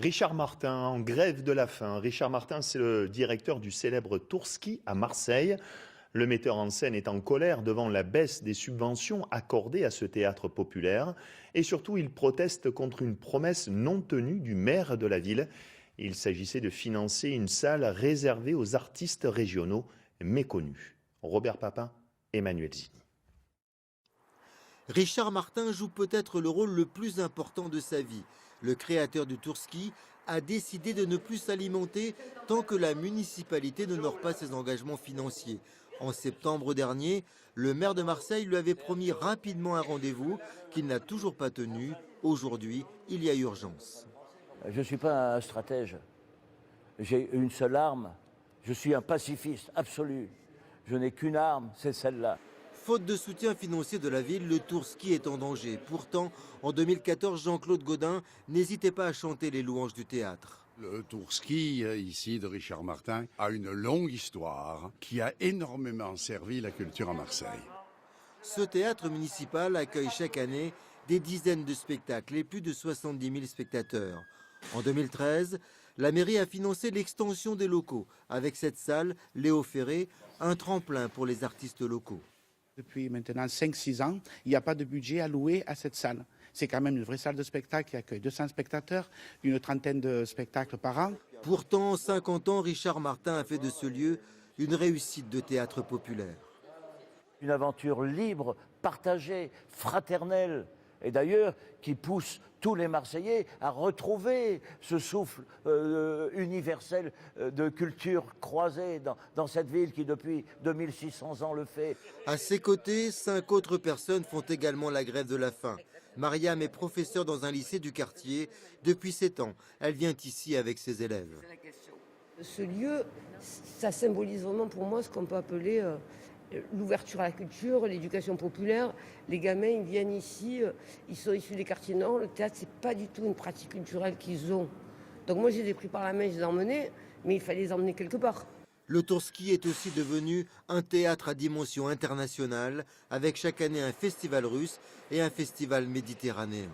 Richard Martin, en grève de la faim. Richard Martin, c'est le directeur du célèbre Tourski à Marseille. Le metteur en scène est en colère devant la baisse des subventions accordées à ce théâtre populaire. Et surtout, il proteste contre une promesse non tenue du maire de la ville. Il s'agissait de financer une salle réservée aux artistes régionaux méconnus. Robert Papin, Emmanuel Zini. Richard Martin joue peut-être le rôle le plus important de sa vie. Le créateur du Tourski a décidé de ne plus s'alimenter tant que la municipalité n'honore pas ses engagements financiers. En septembre dernier, le maire de Marseille lui avait promis rapidement un rendez-vous qu'il n'a toujours pas tenu. Aujourd'hui, il y a urgence. Je ne suis pas un stratège. J'ai une seule arme. Je suis un pacifiste absolu. Je n'ai qu'une arme, c'est celle-là. Faute de soutien financier de la ville, le Tourski est en danger. Pourtant, en 2014, Jean-Claude Gaudin n'hésitait pas à chanter les louanges du théâtre. Le Tourski, ici, de Richard Martin, a une longue histoire qui a énormément servi la culture à Marseille. Ce théâtre municipal accueille chaque année des dizaines de spectacles et plus de 70 000 spectateurs. En 2013, la mairie a financé l'extension des locaux. Avec cette salle, Léo Ferré, un tremplin pour les artistes locaux. Depuis maintenant 5-6 ans, il n'y a pas de budget alloué à cette salle. C'est quand même une vraie salle de spectacle qui accueille 200 spectateurs, une trentaine de spectacles par an. Pourtant, en 50 ans, Richard Martin a fait de ce lieu une réussite de théâtre populaire. Une aventure libre, partagée, fraternelle, et d'ailleurs qui pousse tous les Marseillais à retrouver ce souffle universel de culture croisée dans cette ville qui depuis 2600 ans le fait. À ses côtés, 5 autres personnes font également la grève de la faim. Mariam est professeure dans un lycée du quartier. Depuis 7 ans, elle vient ici avec ses élèves. Ce lieu, ça symbolise vraiment pour moi ce qu'on peut appeler l'ouverture à la culture, l'éducation populaire. Les gamins, ils viennent ici, ils sont issus des quartiers nord. Le théâtre, c'est pas du tout une pratique culturelle qu'ils ont. Donc moi, je les ai pris par la main, je les ai emmenés, mais il fallait les emmener quelque part. Le Tourski est aussi devenu un théâtre à dimension internationale, avec chaque année un festival russe et un festival méditerranéen.